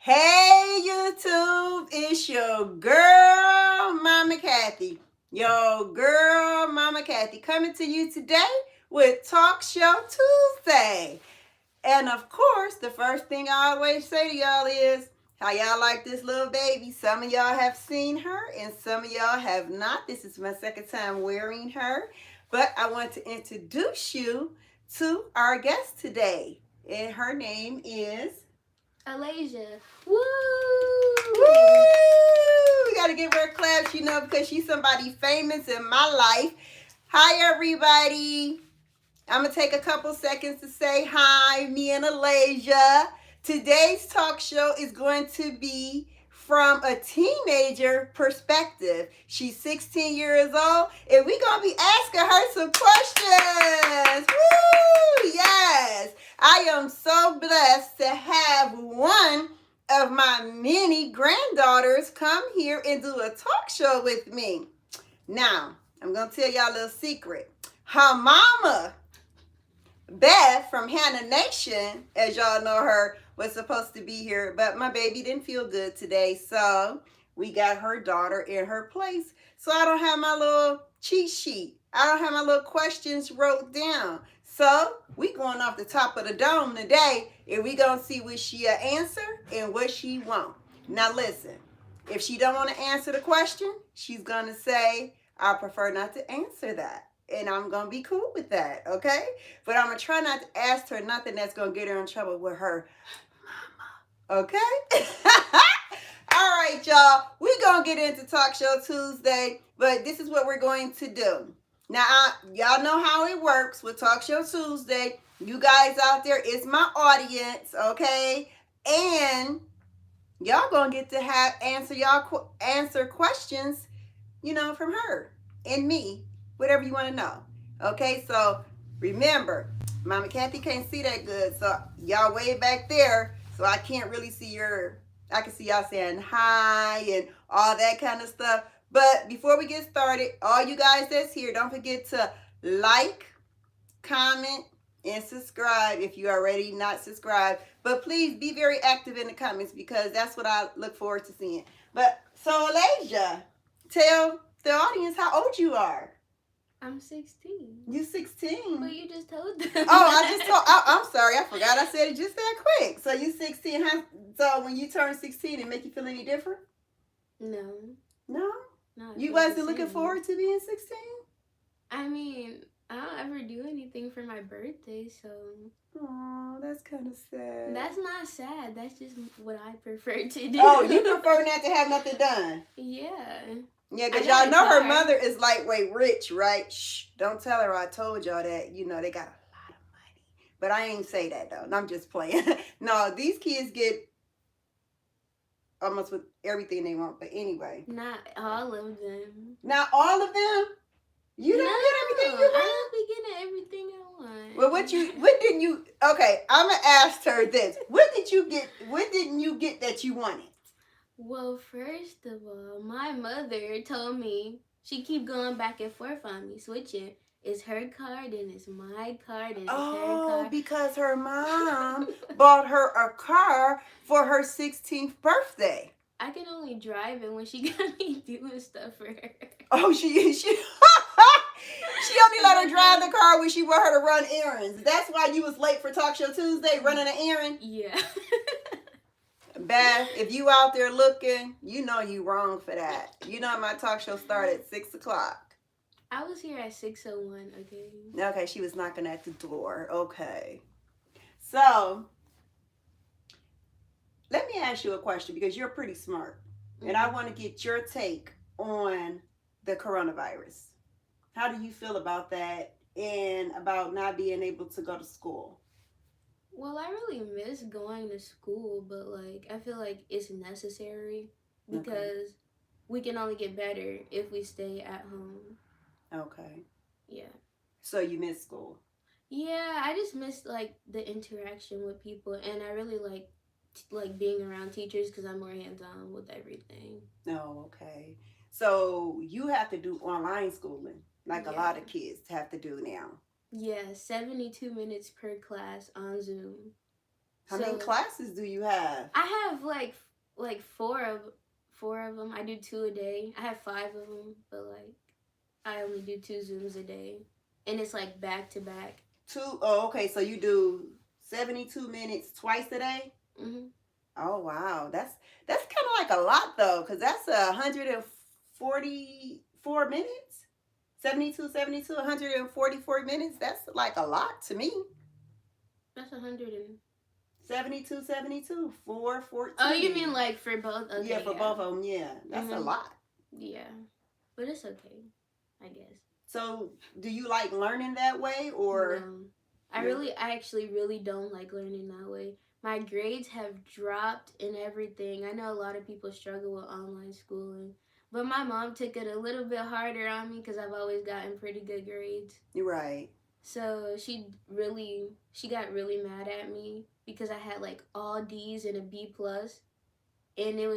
Hey YouTube, it's your girl Mama Kathy. Yo girl Mama Kathy coming to you today with Talk Show Tuesday. And of course, the first thing I always say to y'all is, how y'all like this little baby? Some of y'all have seen her and some of y'all have not. This is my second time wearing her. But I want to introduce you to our guest today. And her name is ALAYSIA. Woo! Woo! We gotta give her a clap, because she's somebody famous in my life. Hi, everybody. I'm gonna take a couple seconds to say hi, me and Alasia. Today's talk show is going to be from a teenager perspective. She's 16 years old, and we're gonna be asking her some questions. Woo! Yes, I am so blessed to have one of my many granddaughters come here and do a talk show with me. Now, I'm gonna tell y'all a little secret. Her mama, Beth from Hannah Nation, as y'all know her, was supposed to be here, but my baby didn't feel good today, so we got her daughter in her place. So I don't have my little cheat sheet. I don't have my little questions wrote down. So we going off the top of the dome today, and we gonna see what she answer and what she won't. Now listen, if she don't want to answer the question, she's gonna say, I prefer not to answer that. And I'm gonna be cool with that, okay? But I'm gonna try not to ask her nothing that's gonna get her in trouble with her mama, okay? All right, y'all. We're gonna get into Talk Show Tuesday, but this is what we're going to do. Now, y'all know how it works with Talk Show Tuesday. You guys out there is my audience, okay? And y'all gonna get to answer questions, from her and me, whatever you want to know. Okay, so remember, Mama Kathy can't see that good, so y'all way back there, so I can't really see I can see y'all saying hi and all that kind of stuff. But before we get started, all you guys that's here, don't forget to like, comment, and subscribe if you already not subscribed. But please be very active in the comments because that's what I look forward to seeing. But so Alasia, tell the audience how old you are. I'm 16. You 16. But you just told them. I'm sorry, I forgot I said it just that quick. So you 16, huh? So when you turn 16, it make you feel any different? No. No? No. You wasn't looking forward to being 16? I mean, I don't ever do anything for my birthday, so. Oh, that's kind of sad. That's not sad. That's just what I prefer to do. Oh, you prefer not to have nothing done? Yeah. Yeah, because y'all know her mother is lightweight rich, right? Shh, don't tell her I told y'all that. They got a lot of money. But I ain't say that, though. I'm just playing. No, these kids get almost with everything they want. But anyway. Not all of them. Not all of them? You don't get everything you want? I don't be getting everything I want. Well, what didn't you, okay, I'm going to ask her this. What didn't you get that you wanted? Well, first of all, my mother told me she keep going back and forth on me, switching. It's her card and it's my card and it's her card. Oh, because her mom bought her a car for her 16th birthday. I can only drive it when she got me doing stuff for her. Oh, she only let her drive the car when she want her to run errands. That's why you was late for Talk Show Tuesday, running an errand? Yeah. Beth, if you out there looking, you know you wrong for that. You know my talk show started at 6 o'clock. I was here at 6:01, okay? Okay, she was knocking at the door. Okay. So, let me ask you a question because you're pretty smart. Mm-hmm. And I want to get your take on the coronavirus. How do you feel about that and about not being able to go to school? Well, I really miss going to school, but I feel like it's necessary because we can only get better if we stay at home. Okay. Yeah. So you miss school? Yeah, I just miss the interaction with people, and I really like being around teachers because I'm more hands-on with everything. Oh, okay. So you have to do online schooling like a lot of kids have to do now. Yeah, 72 minutes per class on Zoom. How many So classes do you have? I have like four of them. I do 2 a day. I have 5 of them, but like I only do 2 Zooms a day, and it's like back to back. Two. Oh, okay. So you do 72 minutes twice a day? Mhm. Oh wow, that's kind of like a lot though, because that's 144 minutes. 144 minutes. That's like a lot to me. That's 100 and. 72, 72, Oh, you mean 414. like for both? Yeah, Okay, for yeah. both of them. Yeah, that's a Mhm. lot. Yeah, but it's okay, I guess. So, do you like learning that way or No, no? I actually really don't like learning that way. My grades have dropped and everything. I know a lot of people struggle with online schooling, but my mom took it a little bit harder on me because I've always gotten pretty good grades. You're right. So she got really mad at me because I had like all D's and a B plus, and it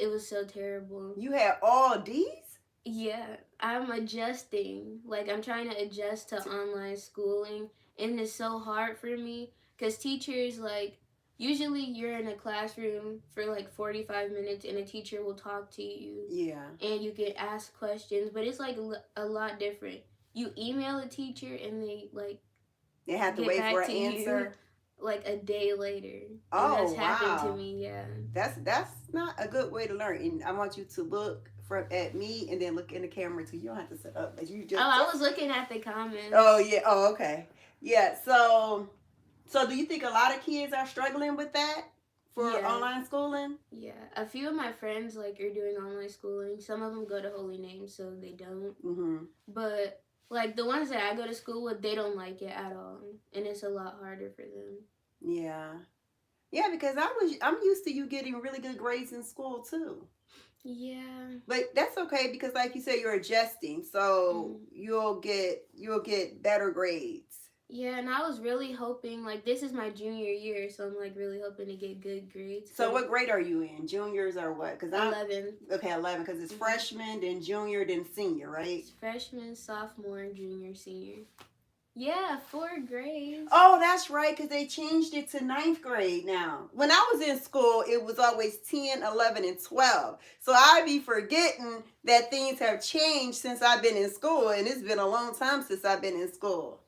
was so terrible. You had all D's? Yeah, I'm adjusting. Like I'm trying to adjust to online schooling, and it's so hard for me cuz teachers like usually you're in a classroom for like 45 minutes and a teacher will talk to you Yeah. and you can ask questions, but it's like a lot different. You email a teacher and they like They have to get wait for back an to you answer. like a day later. And Oh that's happened to wow. me, yeah. That's not a good way to learn. And I want you to look from at me and then look in the camera too. You don't have to sit up, but you Oh, just. I was looking at the Oh comments. yeah. Oh okay. Yeah. So do you think a lot of kids are struggling with that for Yeah. online schooling? Yeah, a few of my friends like are doing online schooling. Some of them go to Holy Name, so they don't. Mm-hmm. But like the ones that I go to school with, they don't like it at all, and it's a lot harder for them. Yeah. Yeah, because I'm used to you getting really good grades in school too. Yeah. But that's okay because like you said, you're adjusting, so Hmm. you'll get better grades. Yeah, and I was really hoping like this is my junior year, so I'm like really hoping to get good grades So because what grade are you in? Juniors or what? Because I'm 11. okay, 11. Because it's Hmm. freshman, then junior, then senior, right? It's freshman, sophomore, junior, senior. Yeah, 4 grades. Oh, that's right, because they changed it to ninth grade now. When I was in school, it was always 10, 11, and 12. So I'd be forgetting that things have changed since I've been in school, and it's been a long time since I've been in school.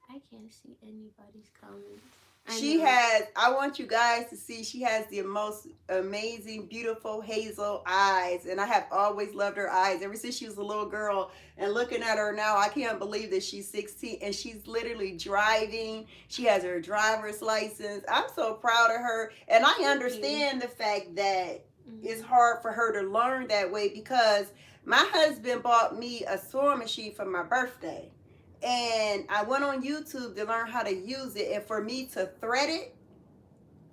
I can't see anybody's comments. I She know. has, I want you guys to see, she has the most amazing, beautiful hazel eyes. And I have always loved her eyes ever since she was a little girl. And looking at her now, I can't believe that she's 16 and she's literally driving. She has her driver's license. I'm so proud of her. And I Thank you. understand the fact that it's Hmm. hard for her to learn that way because my husband bought me a sewing machine for my birthday and I went on YouTube to learn how to use it. And for me to thread it,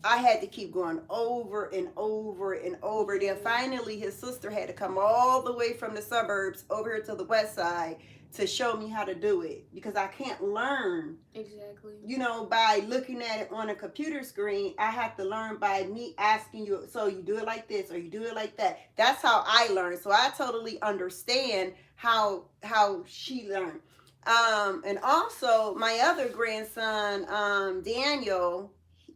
I had to keep going over and over and over. Then finally, his sister had to come all the way from the suburbs over here to the west side to show me how to do it because I can't learn, Exactly. by looking at it on a computer screen. I have to learn by me asking you, so you do it like this or you do it like that. That's how I learn. So I totally understand how she learned. And also my other grandson, Daniel,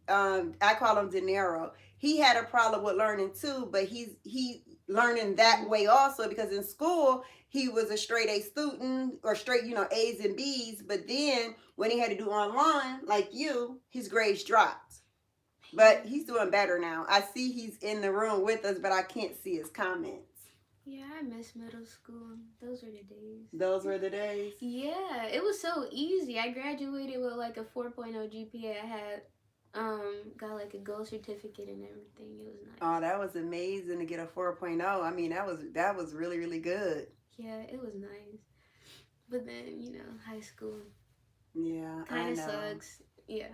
I call him De Niro. He had a problem with learning too, but he learning that Hmm. way also because in school he was a straight A student or straight, A's and B's. But then when he had to do online, like you, his grades dropped. But he's Yeah. doing better now. I see he's in the room with us, but I can't see his comments. Yeah, I miss middle school. Those were the days. Those were the days. Yeah, it was so easy. I graduated with like a 4.0 GPA. I had got like a gold certificate and everything. It was Oh, nice. that was amazing to get a 4.0. I mean, that was really really good. Yeah, it was nice. But then, high school Yeah, I kind of know. sucks. Yeah.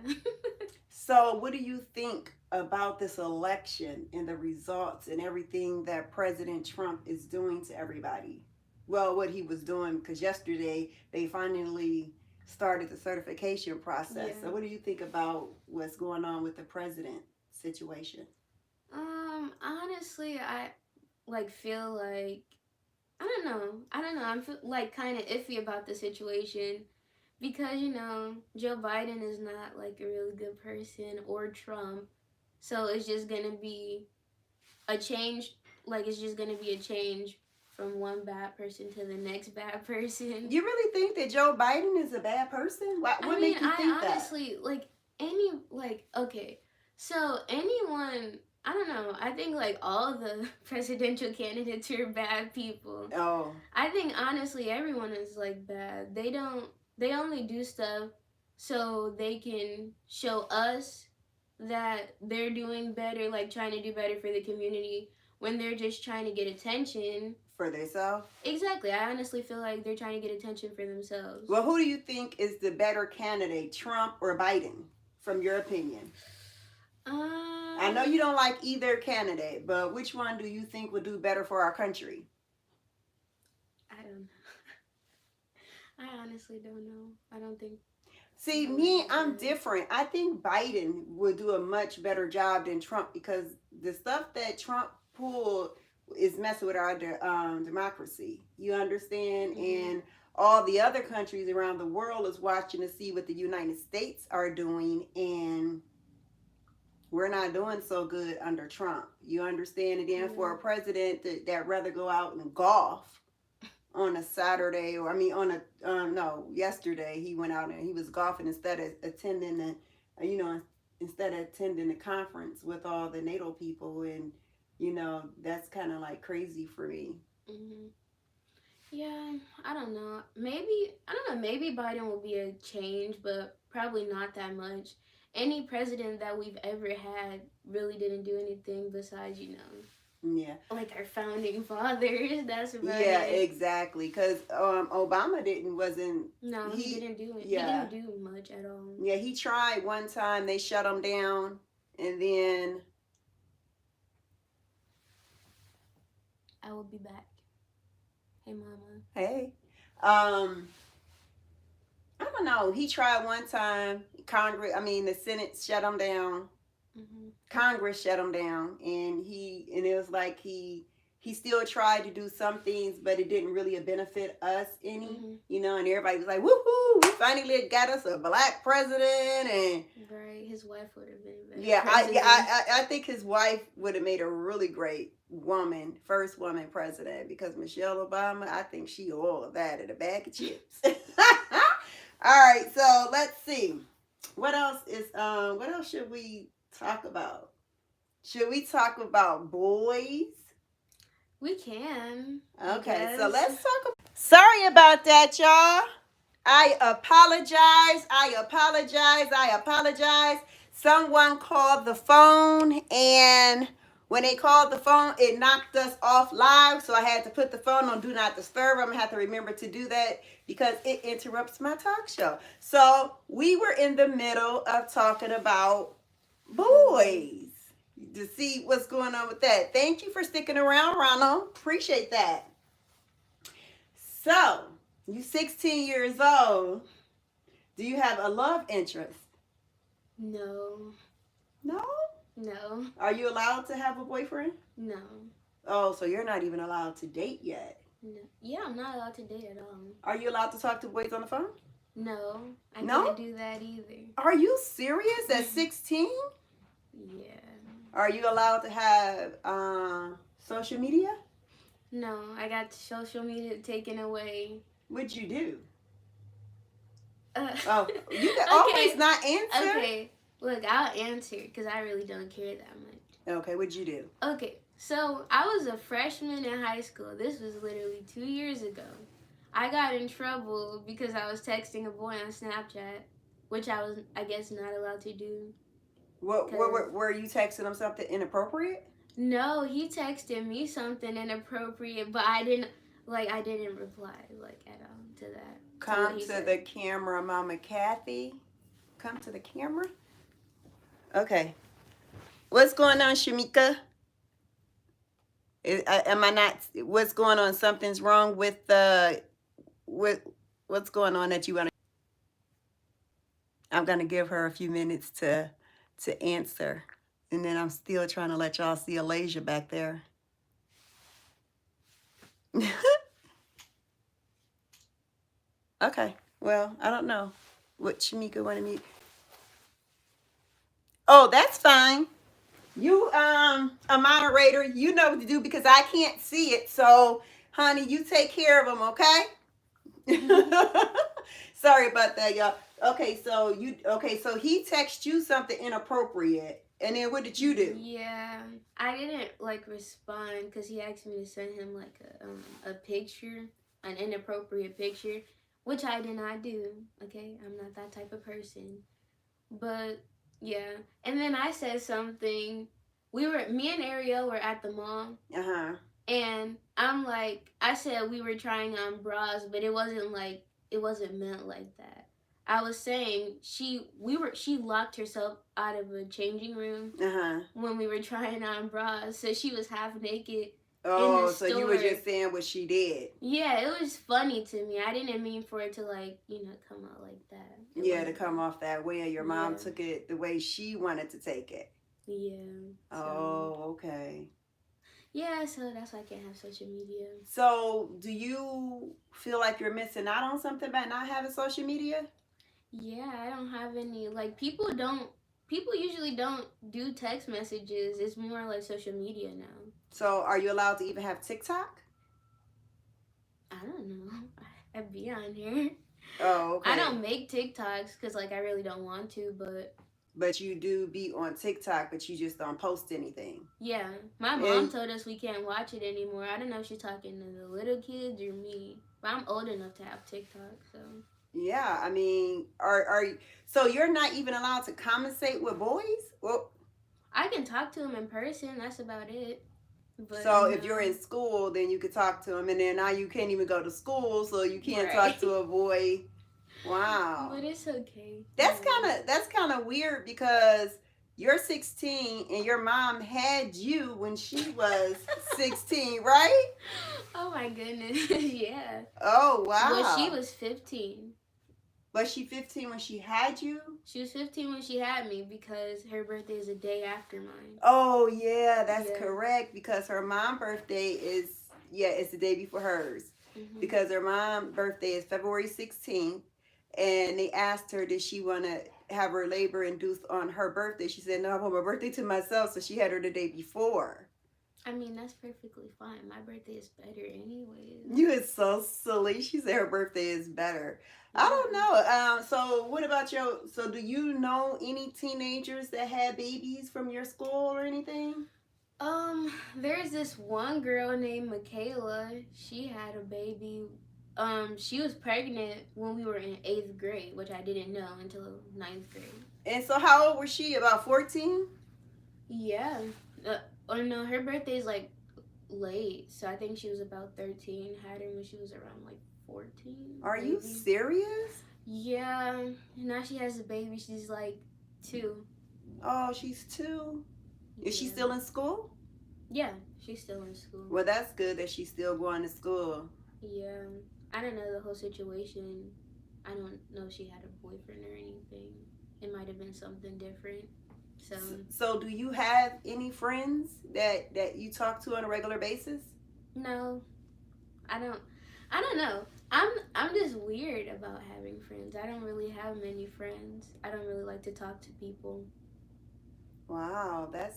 So, what do you think about this election and the results and everything that President Trump is doing to everybody? Well, what he was doing, because yesterday they finally started the certification process. Yeah. So, what do you think about what's going on with the president situation? Honestly, I like feel like I don't know. I don't know. I'm like kind of iffy about the situation because Joe Biden is not like a really good person or Trump. So it's just gonna be a change. Like it's just gonna be a change from one bad person to the next bad person. You really think that Joe Biden is a bad person? What I mean, make you think I honestly like okay. So anyone, I don't know. I think like all the presidential candidates are bad people. that? Oh, I think honestly everyone is like bad. They only do stuff so they can show us that they're doing better, like trying to do better for the community when they're just trying to get attention. for themselves? Exactly. I honestly feel like they're trying to get attention for themselves. Well, who do you think is the better candidate, Trump or Biden, from your opinion? I know you don't like either candidate, but which one do you think would do better for our country? I don't know. I honestly don't know. I don't think. See, me, I'm different. I think Biden would do a much better job than Trump because the stuff that Trump pulled is messing with our democracy. You understand? Mhm. And all the other countries around the world is watching to see what the United States are doing, and we're not doing so good under Trump. You understand? And then for a president that rather go out and golf on a Saturday, or I mean on a no, yesterday he went out and he was golfing instead of attending the conference with all the NATO people, and that's kind of like crazy for me. Mhm. Yeah, I don't know. Maybe I don't know. Maybe Biden will be a change, but probably not that much. Any president that we've ever had really didn't do anything besides, Yeah. like our founding fathers. That's about Yeah, it. exactly. Because Obama wasn't. No, he didn't do it. Yeah. He didn't do much at all. Yeah, he tried one time. They shut him down, and then I will be back. Hey, mama. hey, I don't know. He tried one time. The Senate shut him down. Mm-hmm. Congress shut him down, and it was like he still tried to do some things, but it didn't really benefit us any, and everybody was like, woohoo, we finally got us a black president. And right, his wife would have been better. Yeah, I think his wife would have made a really great first woman president, because Michelle Obama, I think she all of that in a bag of chips. All right, so let's see. What else should we talk about? Should we talk about boys? We can. Okay, so let's talk about. Sorry about that, y'all. I apologize. Someone called the phone, and when they called the phone, it knocked us off live, so I had to put the phone on Do Not Disturb. I'm going to have to remember to do that because it interrupts my talk show. So we were in the middle of talking about boys to see what's going on with that. Thank you for sticking around, Ronald. Appreciate that. So, you 16 years old. Do you have a love interest? No. No? No. Are you allowed to have a boyfriend? No. Oh, so you're not even allowed to date yet? No. Yeah, I'm not allowed to date at all. Are you allowed to talk to boys on the phone? No, I can't do that either. Are you serious at 16? Yeah. Are you allowed to have social media? No, I got social media taken away. What'd you do? Oh, you can always not answer. Okay, look, I'll answer because I really don't care that much. Okay, what'd you do? Okay, so I was a freshman in high school. This was literally 2 years ago. I got in trouble because I was texting a boy on Snapchat, which I was, I guess, not allowed to do. What were you texting him something inappropriate? No, he texted me something inappropriate, but I didn't reply at all to that. Come to the camera, Mama Kathy. Come to the camera. Okay. What's going on, Shamika? Am I not? What's going on? Something's wrong with what's going on that you want to? I'm gonna give her a few minutes to answer, and then I'm still trying to let y'all see ALAYSIA back there. Okay. Well, I don't know what Shamika wanted me. Oh, that's fine. You a moderator. You know what to do because I can't see it. So, honey, you take care of them, okay? Sorry about that, y'all. Okay, so he texted you something inappropriate. And then what did you do? Yeah, I didn't like respond because he asked me to send him like a picture, an inappropriate picture, which I did not do. Okay, I'm not that type of person. But yeah, and then I said something. Me and Ariel were at the mall, Uh-huh. and I said we were trying on bras, but it wasn't meant like that. I was saying she locked herself out of a changing room Uh-huh. when we were trying on bras, so she was half naked in the Oh, so you store. were just saying what she did. Yeah, it was funny to me. I didn't mean for it to come out like that. Yeah, to come off that way, and your mom Yeah. took it the way she wanted to take it. Yeah. Oh, okay. Yeah, so that's why I can't have social media. So, do you feel like you're missing out on something by not having social media? Yeah, I don't have any people usually don't do text messages. It's more like social media now. So, are you allowed to even have TikTok? I don't know. I'd be on here. Oh, I okay. don't make TikToks because I really don't want to, But you do be on TikTok, but you just don't post anything. yeah. My mom And told us we can't watch it anymore. I don't know if she's talking to the little kids or me. But I'm old enough to have TikTok, so yeah, I mean, are so you're not even allowed to conversate with boys? Well, I can talk to them in person. That's about it. But so if you're no. in school, then you could talk to them, and then now you can't even go to school, so you can't Right. talk to a boy. Wow. But it's okay. That's kind of weird because you're 16 and your mom had you when she was 16, right? Oh my goodness. Yeah. Oh, wow. Well, she was 15. Was she 15 when she had you? She was 15 when she had me because her birthday is a day after mine. Oh, yeah, that's Yeah. correct because her mom birthday is, yeah, it's the day before hers. Mm-hmm. Because her mom birthday is February 16th, and they asked her, did she want to have her labor induced on her birthday? She said, no, I want my birthday to myself, so she had her the day before. I mean, that's perfectly fine. My birthday is better anyways. You is so silly. She said her birthday is better. I don't know. So what about so do you know any teenagers that had babies from your school or anything? There's this one girl named Michaela. She had a baby. She was pregnant when we were in 8th grade, which I didn't know until 9th grade. And so how old was she? About 14? Yeah. Or no, her birthday is like late, so I think she was about 13. Had her when she was around like 14. Are maybe. you serious? Yeah. Now she has a baby. She's like 2. Oh, she's 2. Is she still in school? Yeah, she's still in school. Well, that's good that she's still going to school. Yeah. I don't know the whole situation. I don't know if she had a boyfriend or anything. It might have been something different. So do you have any friends that you talk to on a regular basis? No. I don't know. I'm just weird about having friends. I don't really have many friends. I don't really like to talk to people. Wow, that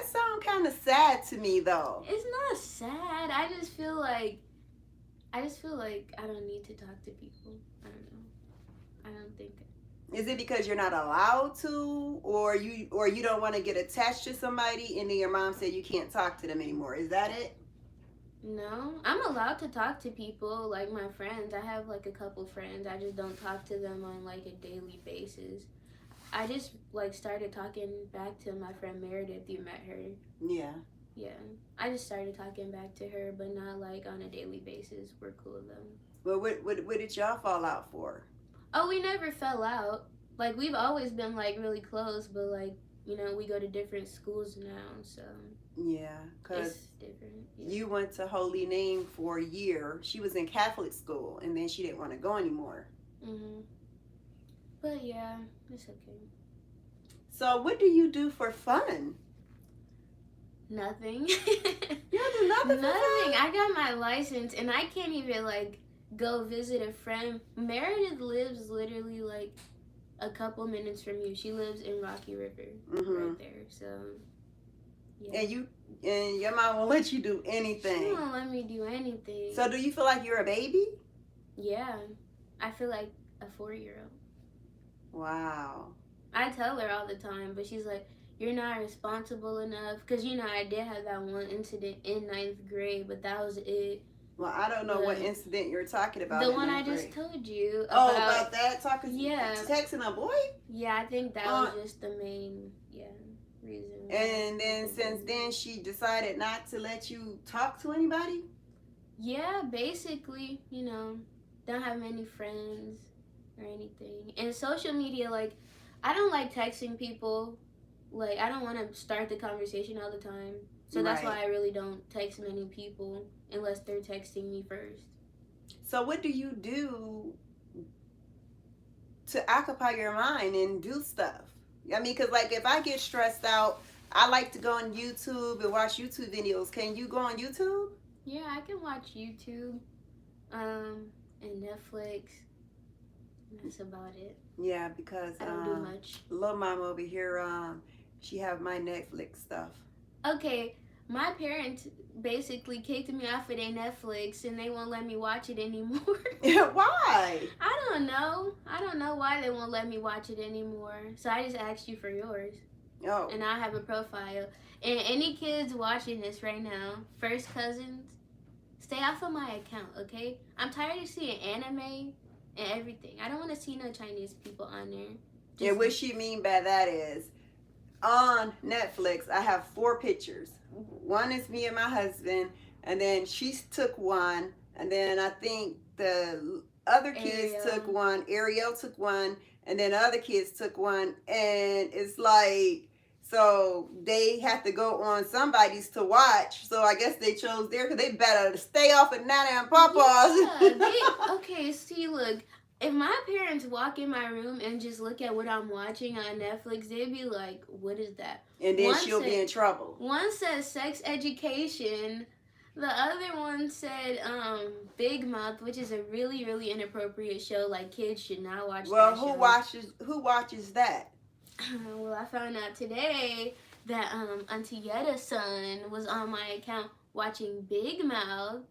sounds kind of sad to me though. It's not sad. I just feel like I don't need to talk to people. I don't know. I don't think. Is it because you're not allowed to, or you don't want to get attached to somebody, and then your mom said you can't talk to them anymore? Is that it? No, I'm allowed to talk to people like my friends. I have like a couple friends. I just don't talk to them on like a daily basis. I just like started talking back to my friend Meredith. You met her. Yeah. Yeah. I just started talking back to her, but not like on a daily basis. We're cool though. Well, what did y'all fall out for? Oh, we never fell out. Like we've always been like really close, but like we go to different schools now, so yeah, because it's different. Yeah. You went to Holy Name for a year. She was in Catholic school, and then she didn't want to go anymore. Mhm. But yeah, it's okay. So, what do you do for fun? Nothing. You don't do nothing for Nothing. fun? I got my license, and I can't even like go visit a friend. Meredith lives literally like a couple minutes from you. She lives in Rocky River, Mm-hmm. right there. So, yeah. And your mom won't let you do She anything. won't let me do anything. So do you feel like you're a baby? Yeah, I feel like a 4-year-old. Wow. I tell her all the time, but she's like, "You're not responsible enough." Cause I did have that one incident in ninth grade, but that was it. Well, I don't know what incident you're talking about. The in one I ninth just grade. told you Oh, about. about that? Texting a boy? Yeah, I think that was just the main reason. And then since then, she decided not to let you talk to anybody? Yeah, basically, don't have many friends or anything. And social media, like, I don't like texting people. Like, I don't want to start the conversation all the time. So that's why I really don't text many people unless they're texting me first. So what do you do to occupy your mind and do stuff? I mean, because, like, if I get stressed out, I like to go on YouTube and watch YouTube videos. Can you go on YouTube? Yeah, I can watch YouTube and Netflix. That's about it. Yeah, because I don't do much. Little mom over here, she have my Netflix stuff. Okay, my parents basically kicked me off of their Netflix and they won't let me watch it anymore. Why? I don't know. I don't know why they won't let me watch it anymore. So I just asked you for yours. Oh. And I have a profile. And any kids watching this right now, first cousins, stay off of my account, okay? I'm tired of seeing anime and everything. I don't want to see no Chinese people on there. Yeah, what she mean by that is, on Netflix, I have 4 pictures. One is me and my husband, and then she took one, and then I think the other kids took one. Ariel took one, and then other kids took one, and it's like, so they have to go on somebody's to watch. So I guess they chose theirs because they better stay off of Nana and Papa's. Yeah, okay, see, look. If my parents walk in my room and just look at what I'm watching on Netflix, they'd be like, "What is that?" And then she'll be in trouble. One says sex education. The other one said Big Mouth, which is a really, really inappropriate show. Like, kids should not watch well, that show. Who watches that? Well, I found out today that Auntie Yetta's son was on my account watching Big Mouth.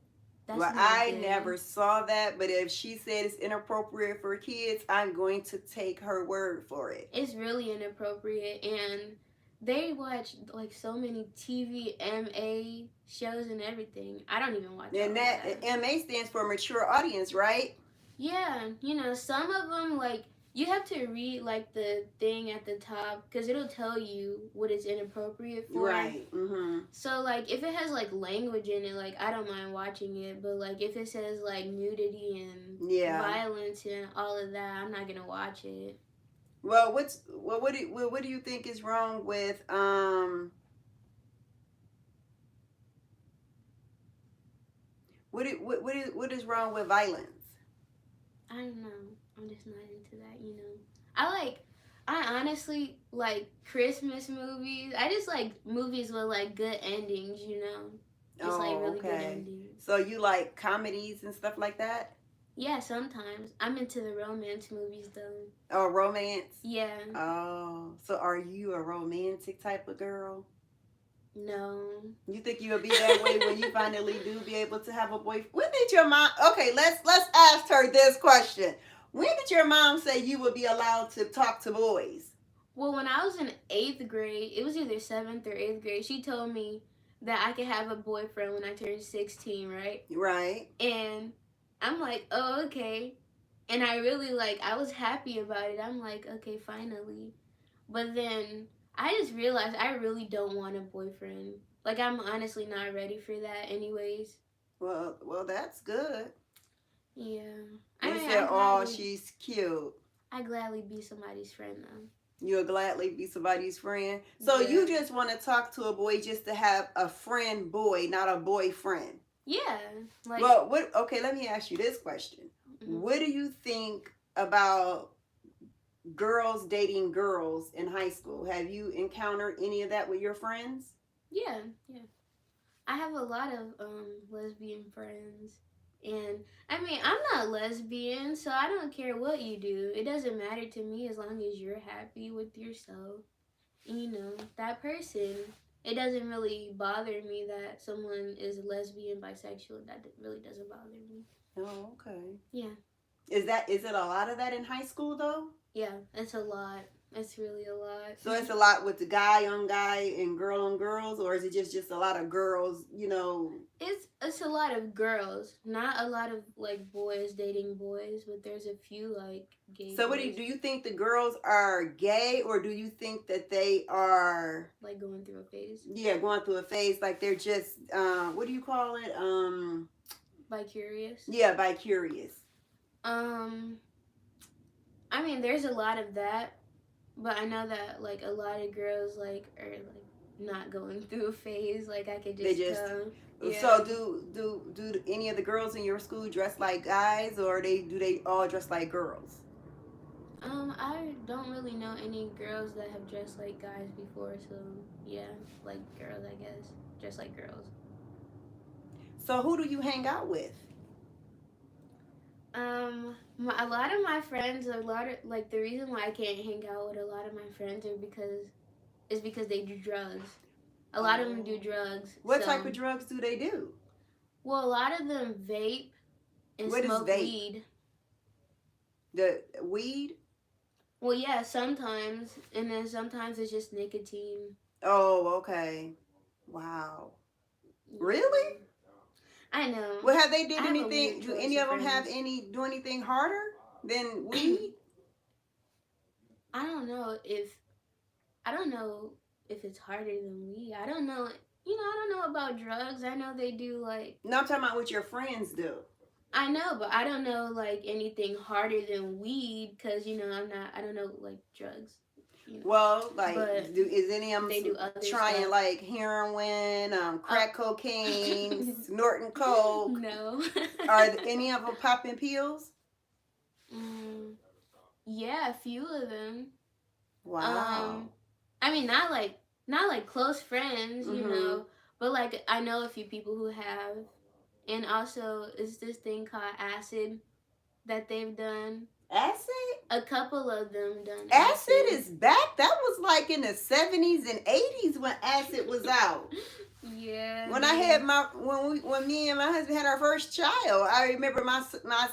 Well, I never saw that, but if she said it's inappropriate for kids, I'm going to take her word for it. It's really inappropriate, and they watch like so many TVMA shows and everything. I don't even watch. And that MA stands for mature audience, right? Yeah, some of them, like, you have to read like the thing at the top because it'll tell you what it's inappropriate for. Right. Mm-hmm. So like if it has like language in it, like I don't mind watching it, but like if it says like nudity and violence and all of that, I'm not gonna watch it. Well, what do you think is wrong with what is wrong with violence? I don't know. I'm just not into that, I honestly like Christmas movies. I just like movies with like good endings, Just like really good endings. So you like comedies and stuff like that? Yeah, sometimes. I'm into the romance movies though. Oh, romance? Yeah. Oh, so are you a romantic type of girl? No. You think you'll be that way when you finally do be able to have a boyfriend? When did your mom? Okay, let's ask her this question. When did your mom say you would be allowed to talk to boys? Well, when I was in 8th grade, it was either 7th or 8th grade, she told me that I could have a boyfriend when I turned 16, right? Right. And I'm like, oh, okay. And I really I was happy about it. I'm like, okay, finally. But then I just realized I really don't want a boyfriend. Like, I'm honestly not ready for that anyways. Well, that's good. Yeah. You said, oh, she's cute. I'd gladly be somebody's friend, though. You'll gladly be somebody's friend? So you just want to talk to a boy just to have a friend boy, not a boyfriend? Yeah. Well, okay, let me ask you this question. Mm-hmm. What do you think about girls dating girls in high school? Have you encountered any of that with your friends? Yeah. I have a lot of lesbian friends. And I mean, I'm not lesbian, so I don't care what you do. It doesn't matter to me as long as you're happy with yourself. You know, that person. It doesn't really bother me that someone is lesbian, bisexual. That really doesn't bother me. Oh, okay. Yeah. Is it a lot of that in high school though? Yeah, it's a lot. It's really a lot. So it's a lot with the guy on guy and girl on girls, or is it just a lot of girls? It's a lot of girls, not a lot of like boys dating boys, but there's a few like gay So boys do you think the girls are gay, or do you think that they are like going through a phase. yeah going through a phase like they're just what do you call it Bi curious. yeah bi curious? Um, I mean, there's a lot of that, but I know that like a lot of girls like are like not going through a phase. Like I could They just just tell. Yeah. so do any of the girls in your school dress like guys, or do they all dress like girls? I don't really know any girls that have dressed like guys before, so yeah, like girls, I guess, dress like girls. So who do you hang out with? A lot of my friends, a lot of like the reason why I can't hang out with a lot of my friends is because they do drugs. A lot of them do drugs. What type of drugs do they do? Well, a lot of them vape and What is smoke vape? weed. The weed? Well, yeah, sometimes, and then sometimes it's just nicotine. Oh, okay. Wow. Really? I know. Well, have they did I have a anything? weird Do choice any of them friends. do anything harder than weed? I don't know if it's harder than weed. I don't know. I don't know about drugs. I know they do like. No, I'm talking about what your friends do. I know, but I don't know like anything harder than weed because I don't know like drugs. Well, like, But is any of they do them other trying stuff. like heroin, crack cocaine, snorting coke? No. Are any of them popping pills? Yeah, a few of them. Wow. I mean, not like close friends, but like I know a few people who have, and also it's this thing called acid that they've done. Acid? A couple of them done Acid is back. That was like in the 70s and 80s when acid was out. Yeah. When I had when me and my husband had our first child, I remember my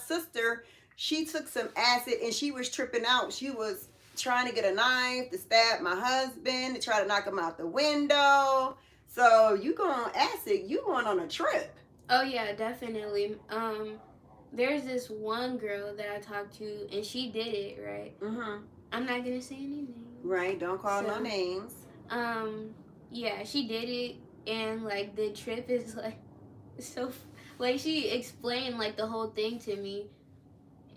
sister, she took some acid and she was tripping out. She was trying to get a knife to stab my husband, to try to knock him out the window. So you go on acid, you going on a trip. Oh yeah, definitely. There's this one girl that I talked to, and she did it, right? I'm not gonna say any names. Right, don't call no names. Yeah, she did it, and like the trip is like so, like she explained like the whole thing to me,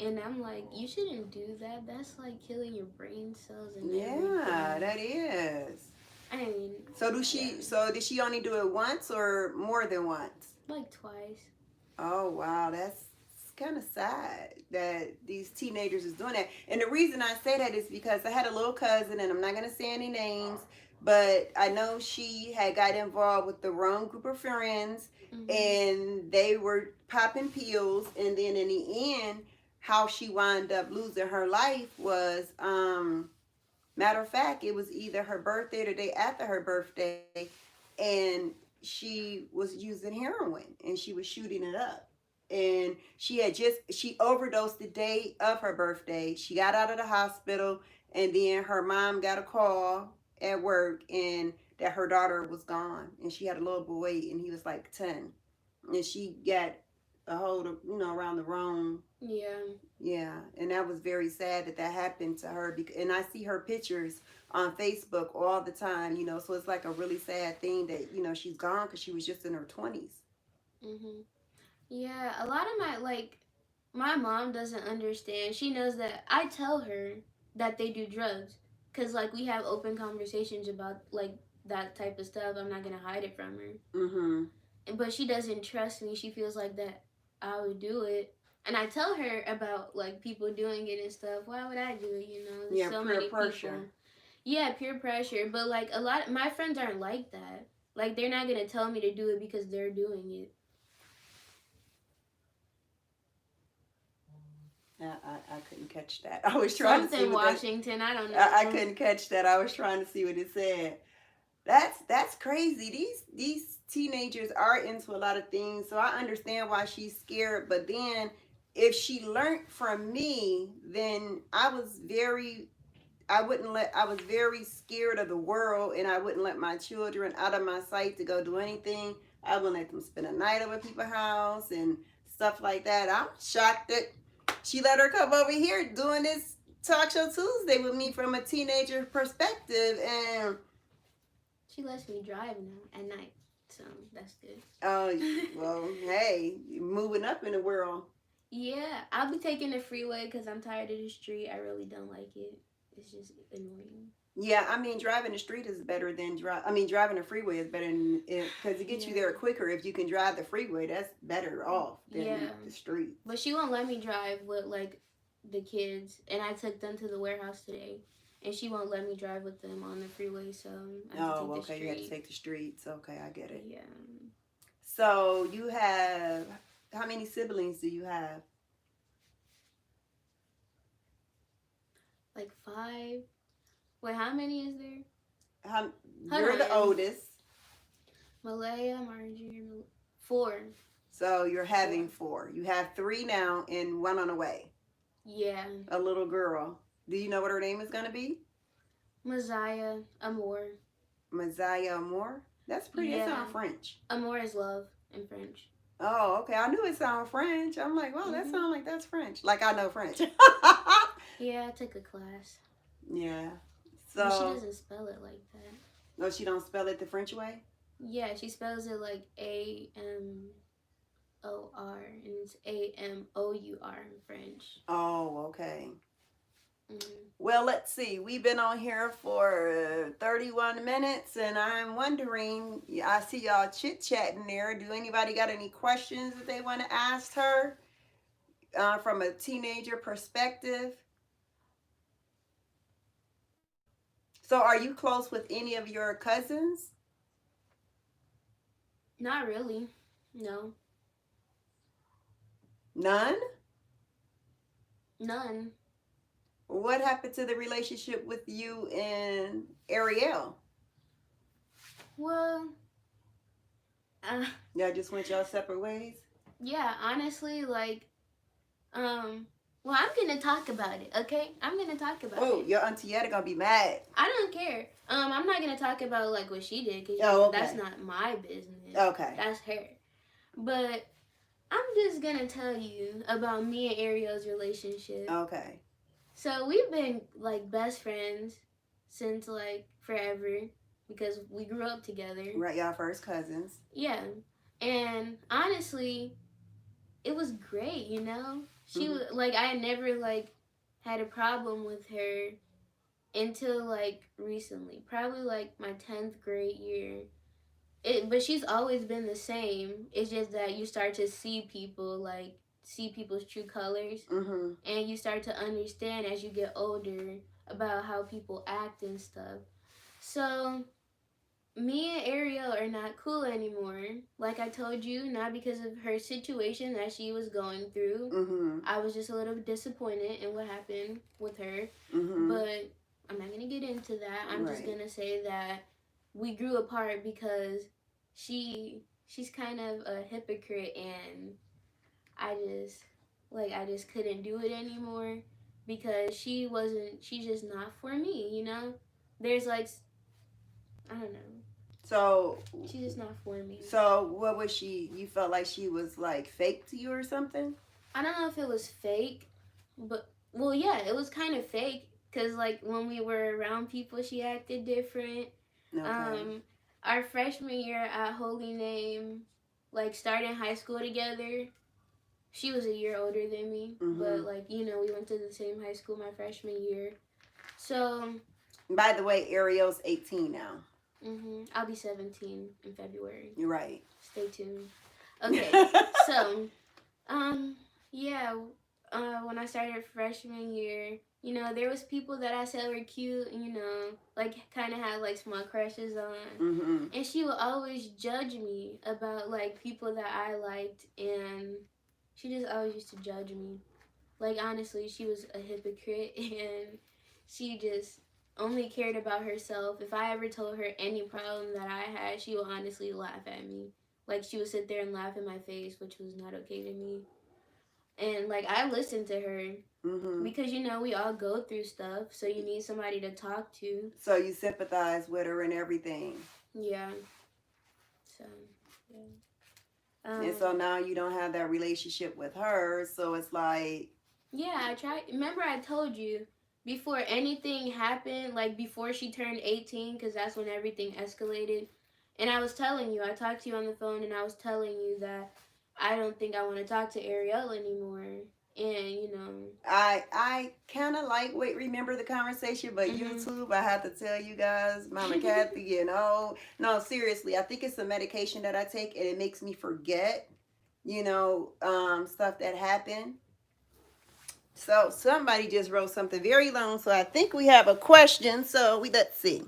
and I'm like, you shouldn't do that. That's like killing your brain cells and everything. That is. I mean. So did she only do it once or more than once? Like twice. Oh wow, that's kind of sad that these teenagers is doing that. And the reason I say that is because I had a little cousin, and I'm not gonna say any names, but I know she had got involved with the wrong group of friends, and they were popping pills, and then in the end, how she wound up losing her life was matter of fact, it was either her birthday or the day after her birthday, and she was using heroin and she was shooting it up. And she overdosed the day of her birthday. She got out of the hospital, and then her mom got a call at work and that her daughter was gone, and she had a little boy and he was like 10, and she got a hold of around the wrong. Yeah, and that was very sad that happened to her, and I see her pictures on Facebook all the time, so it's like a really sad thing that she's gone because she was just in her 20s. Yeah, a lot of my mom doesn't understand. She knows that I tell her that they do drugs because like we have open conversations about like that type of stuff. I'm not gonna hide it from her. But she doesn't trust me. She feels like that I would do it. And I tell her about like people doing it and stuff. Why would I do it? There's so many pressure. People. Yeah, peer pressure. But like a lot, my friends aren't like that. Like they're not gonna tell me to do it because they're doing it. I couldn't catch that. I was trying to see Something what that, Washington. I don't know. I couldn't catch that. I was trying to see what it said. That's crazy. These teenagers are into a lot of things, so I understand why she's scared. But then, if she learned from me, then I was very scared of the world, and I wouldn't let my children out of my sight to go do anything. I wouldn't let them spend a night over people's house and stuff like that. I'm shocked that she let her come over here doing this talk show Tuesday with me from a teenager perspective. And She lets me drive now at night, so that's good. well, hey, moving up in the world. Yeah, I'll be taking the freeway because I'm tired of the street. I really don't like it. It's just annoying. Yeah, I mean, driving the street is better than driving the freeway is better than because it gets you there quicker. If you can drive the freeway, that's better off than the street. But she won't let me drive with like the kids, and I took them to the warehouse today, and she won't let me drive with them on the freeway. So I have to take the street. You have to take the streets. Okay, I get it. Yeah. So you have how many siblings do you have? Like 5. Wait, how many is there? You're the oldest. Malaya, Marjorie, 4. So you're having 4. You have 3 now and 1 on the way. Yeah. A little girl. Do you know what her name is going to be? Messiah, Amour. Messiah Amour? That's pretty. Yeah. That sounds French. Amour is love in French. Oh, okay. I knew it sounded French. I'm like, wow, that sounds like that's French. Like I know French. Yeah, I took a class. Yeah. So but she doesn't spell it like that. No, she don't spell it the French way? Yeah, she spells it like AMOR, and it's AMOUR in French. Oh, okay. Mm-hmm. Well, let's see. We've been on here for 31 minutes, and I'm wondering, I see y'all chit-chatting there. Do anybody got any questions that they want to ask her from a teenager perspective? So are you close with any of your cousins? Not really. No. None? None. What happened to the relationship with you and Ariel? Well, y'all just went y'all separate ways? Yeah, honestly, like, well, I'm gonna talk about it, okay? I'm gonna talk about it. Oh, your Auntie Yetta gonna be mad. I don't care. I'm not gonna talk about, like, what she did, because okay. That's not my business. Okay. That's her. But I'm just gonna tell you about me and Ariel's relationship. Okay. So we've been, like, best friends since, like, forever, because we grew up together. Right, y'all first cousins. Yeah. And honestly, it was great, you know? She was, like, I never, like, had a problem with her until, like, recently. Probably, like, my 10th grade year. But she's always been the same. It's just that you start to see people, like, see people's true colors. Mm-hmm. And you start to understand as you get older about how people act and stuff. So me and Ariel are not cool anymore. Like I told you, not because of her situation that she was going through. Mm-hmm. I was just a little disappointed in what happened with her. Mm-hmm. But I'm not going to get into that. I'm just going to say that we grew apart because she's kind of a hypocrite, and I just couldn't do it anymore because she's just not for me, you know? There's like, I don't know. So she's just not for me. So what was she? You felt like she was like fake to you or something? I don't know if it was fake, but well, yeah, it was kind of fake because like when we were around people, she acted different. Okay. Our freshman year at Holy Name, like starting high school together. She was a year older than me, but like you know, we went to the same high school my freshman year. So. By the way, Ariel's 18 now. I'll be 17 in February. You're right. Stay tuned. Okay, so, yeah, when I started freshman year, you know, there was people that I said were cute, you know, like kind of had like small crushes on. And she would always judge me about like people that I liked, and she just always used to judge me. Like, honestly, she was a hypocrite and she just only cared about herself. If I ever told her any problem that I had, she would honestly laugh at me. Like, she would sit there and laugh in my face, which was not okay to me. And, like, I listened to her Mm-hmm. because, you know, we all go through stuff, so you need somebody to talk to. So you sympathize with her and everything. Yeah. So, yeah. And so now you don't have that relationship with her. So it's like, Yeah, I tried. Remember, I told you before anything happened, like before she turned 18, because that's when everything escalated. And I was telling you, I talked to you on the phone, and I was telling you that I don't think I want to talk to Ariel anymore. And, you know. I kind of like, wait, remember the conversation, but Mhm. YouTube, I have to tell you guys, Mama Kathy, you know, no, seriously, I think it's a medication that I take and it makes me forget, stuff that happened. So somebody just wrote something very long, so I think we have a question. So let's see.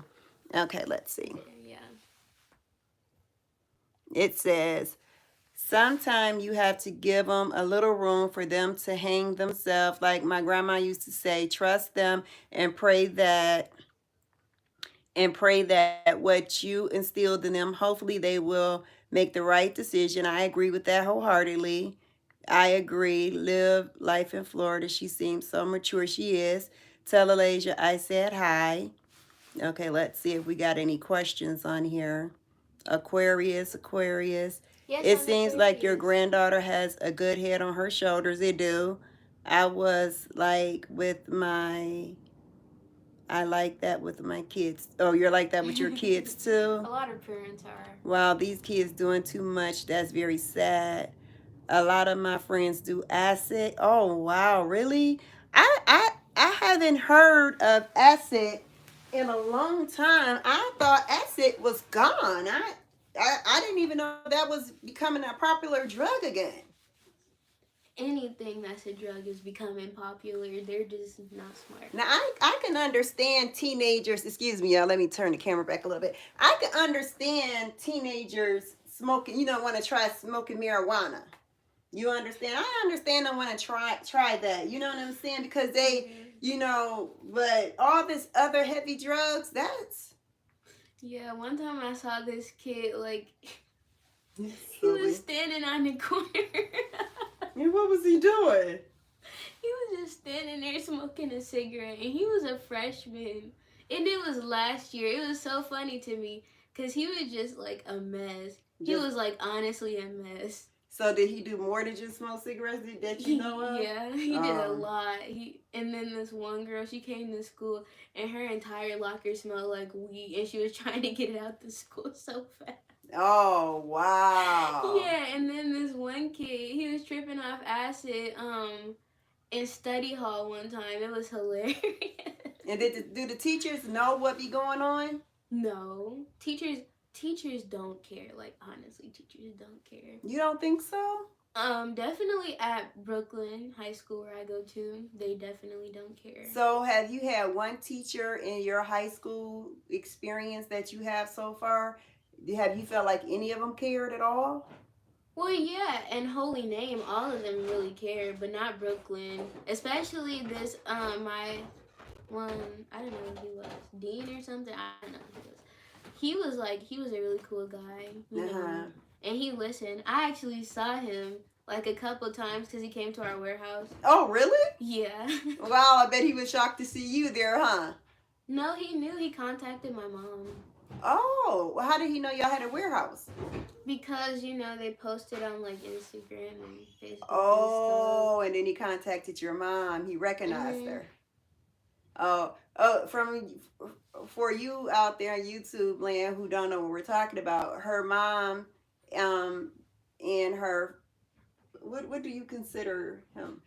Okay, let's see. Yeah. It says, sometimes you have to give them a little room for them to hang themselves. Like my grandma used to say, trust them and pray that what you instilled in them, hopefully they will make the right decision. I agree with that wholeheartedly. I agree. Live life in Florida. She seems so mature. She is. Tell Alasia I said hi. Okay, let's see if we got any questions on here. Aquarius. Yes, It I'm seems like your Aquarius. granddaughter has a good head on her shoulders. It do. I was like with my I like that with my kids. Oh, you're like that with your kids too? A lot of parents are. Wow, these kids doing too much. That's very sad. A lot of my friends do acid. Oh wow, really? I haven't heard of acid in a long time. I thought acid was gone. I didn't even know that was becoming a popular drug again. Anything that's a drug is becoming popular. They're just not smart. Now I can understand teenagers. Excuse me, y'all. Let me turn the camera back a little bit. I can understand teenagers smoking. Want to try smoking marijuana. You understand? I understand. I want to try that. You know what I'm saying? Because they, but all this other heavy drugs. That's Yeah, one time I saw this kid, like, he silly. was standing on the corner. And what was he doing? He was just standing there smoking a cigarette, and he was a freshman. And it was last year. It was so funny to me because he was just like a mess. He was like honestly a mess. So did he do more than just smoke cigarettes that you know of? Yeah, he did a lot. And then this one girl, she came to school and her entire locker smelled like weed, and she was trying to get it out the school so fast. Oh wow. Yeah, and then this one kid, he was tripping off acid in study hall one time. It was hilarious. And do the teachers know what be going on? No. Teachers don't care. Like, honestly, teachers don't care. You don't think so? Definitely at Brooklyn High School where I go to, they definitely don't care. So have you had one teacher in your high school experience that you have so far? Have you felt like any of them cared at all? Well, yeah, and Holy Name, all of them really cared, but not Brooklyn. Especially this, my one, I don't know who he was, Dean or something. I don't know who he was. He was a really cool guy, know, and he listened. I actually saw him like a couple times because he came to our warehouse. Oh, really? Yeah. Wow, I bet he was shocked to see you there, huh? No, he knew. He contacted my mom. Oh, well, how did he know y'all had a warehouse? Because, they posted on like Instagram and Facebook. Oh, and then he contacted your mom. He recognized her. Oh, for you out there on YouTube land who don't know what we're talking about, her mom, and her, what do you consider him?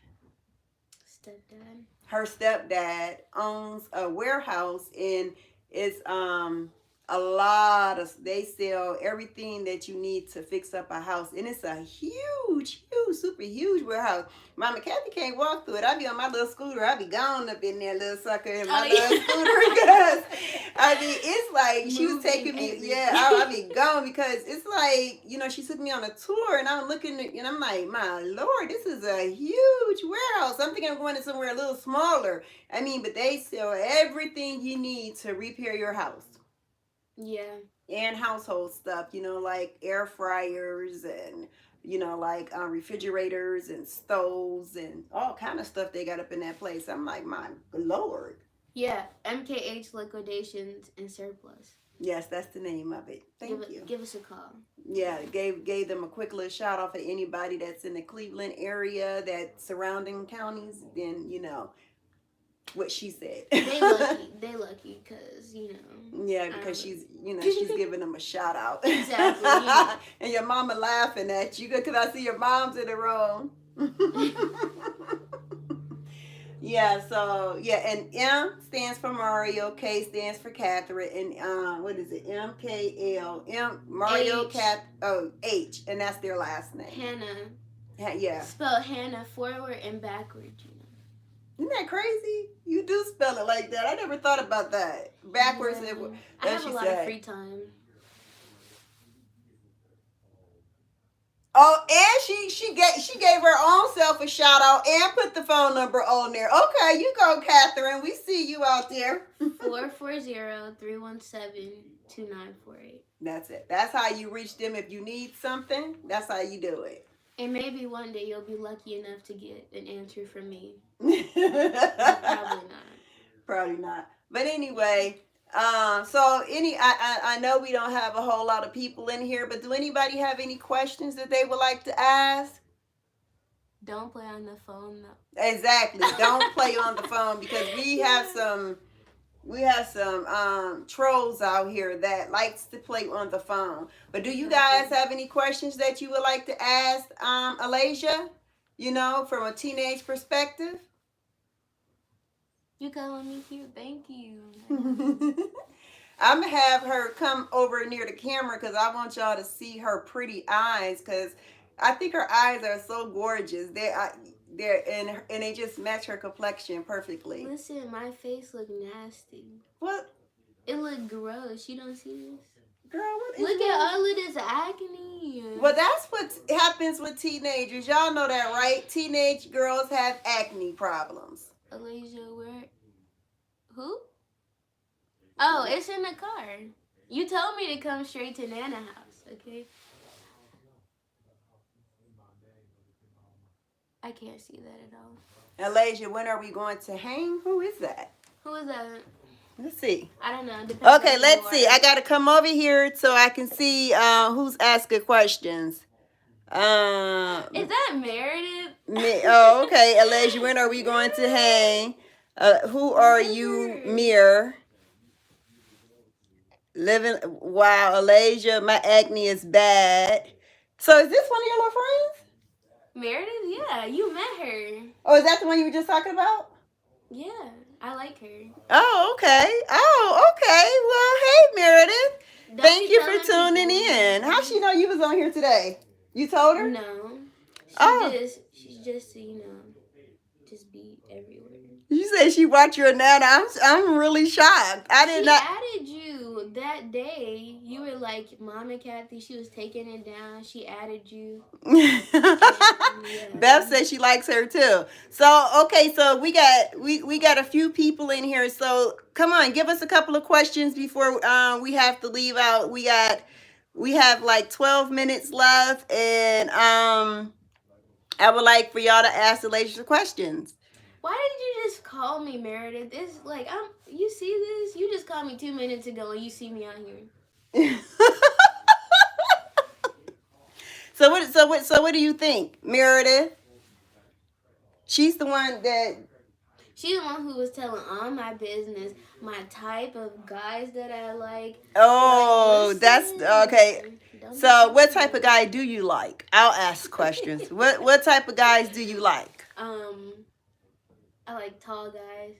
Stepdad. Her stepdad owns a warehouse and it's A lot of, they sell everything that you need to fix up a house, and it's a huge, huge, super huge warehouse. Mama Kathy can't walk through it. I be on my little scooter. I be gone up in there, little sucker, in my little scooter, because I mean, it's like she was taking me. Yeah, I be gone, because it's like, she took me on a tour, and I'm looking at, and I'm like, my Lord, this is a huge warehouse. I'm thinking I'm going to somewhere a little smaller. I mean, but they sell everything you need to repair your house. Yeah. And household stuff, like air fryers, and like refrigerators and stoves and all kind of stuff they got up in that place. I'm like, my Lord. Yeah, MKH Liquidations and Surplus. Yes, that's the name of it. Thank you. Give us a call. Yeah, gave them a quick little shout out for anybody that's in the Cleveland area, that surrounding counties. Then what she said. They lucky. They lucky because Yeah, because she's she's giving them a shout out. Exactly. And your mama laughing at you because I see your mom's in the room. Yeah. So and M stands for Mario, K stands for Catherine, and what is it? MKL, Mario, H, and that's their last name. Hannah. Yeah. Spelled Hannah forward and backwards. Isn't that crazy? You do spell it like that. I never thought about that. Backwards. Yeah. I have a lot of free time. Oh, and she gave her own self a shout out and put the phone number on there. Okay, you go, Catherine. We see you out there. 440-317-2948. That's it. That's how you reach them if you need something. That's how you do it. And maybe one day you'll be lucky enough to get an answer from me. Probably not. Probably not. But anyway, I know we don't have a whole lot of people in here, but do anybody have any questions that they would like to ask? Don't play on the phone, though. Exactly. Don't play on the phone, because we have some trolls out here that likes to play on the phone. But do you guys have any questions that you would like to ask ALAYSIA, from a teenage perspective? You calling me cute? Thank you. I'm going to have her come over near the camera because I want y'all to see her pretty eyes, because I think her eyes are so gorgeous. They're and they just match her complexion perfectly. Listen, my face look nasty. What? It look gross. You don't see this? Girl, what is Look at all of this acne. Well, that's what happens with teenagers. Y'all know that, right? Teenage girls have acne problems. ALAYSIA, where? Who? Oh, it's in the car. You told me to come straight to Nana house, okay? I can't see that at all. ALAYSIA, when are we going to hang? Who is that? Who is that? Let's see. I don't know. Okay, let's see. I got to come over here so I can see who's asking questions. Is that Meredith? Oh, okay. ALAYSIA, when are we going to hang? Who are you, Mir? Living. Wow, ALAYSIA, my acne is bad. So is this one of your little friends? Meredith? Yeah, you met her. Oh, is that the one you were just talking about? Yeah, I like her. Oh, okay. Well, hey, Meredith. Thank you for tuning in. How'd she know you was on here today? You told her? No. She's just just be everywhere. You say she watched your Nana. I'm really shocked. I did not. She added you that day. You were like, Mama Kathy, she was taking it down. She added you. Beth says she likes her too. So okay, so we got a few people in here. So come on, give us a couple of questions before we have to leave out. We have like 12 minutes left, and I would like for y'all to ask the ladies the questions. Why did you just call me Meredith? It's like you see this? You just called me 2 minutes ago and you see me out here. So what do you think, Meredith? She's the one who was telling all my business, my type of guys that I like. Oh, like, that's okay. So what type of guy do you like? I'll ask questions. What type of guys do you like? I like tall guys,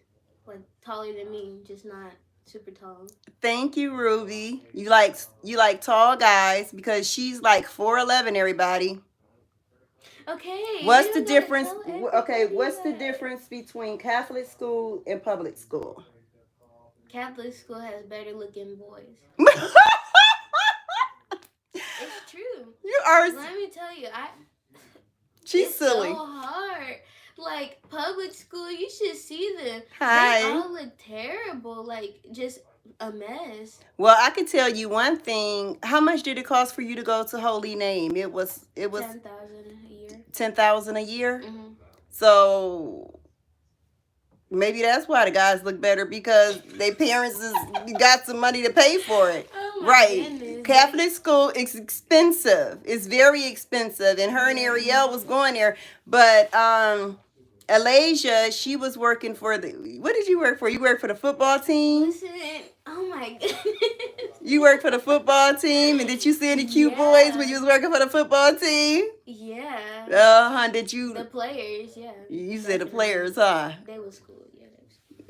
like taller than me, just not super tall. Thank you, Ruby. You like tall guys because she's like 4'11", everybody. Okay, What's you the don't gotta difference? tell Okay, everybody what's the that. difference between Catholic school and public school? Catholic school has better looking boys. It's true. You are. Let me tell you, I She's it's so silly. hard. Like public school, you should see them. They Hi. all look terrible. Like just a mess. Well, I can tell you one thing. How much did it cost for you to go to Holy Name? It was 10,000 a year. 10,000 a year. Mhm. So maybe that's why the guys look better because their parents got some money to pay for it. Oh my Right. goodness. Catholic school is expensive. It's very expensive. And her and Ariel was going there. But Alasia, she was working for what did you work for? You worked for the football team? Listen, oh my goodness. You worked for the football team, and did you see any cute boys when you was working for the football team? Yeah. Did The you? players, yeah. You said the Definitely. players, huh? They was cool, yeah.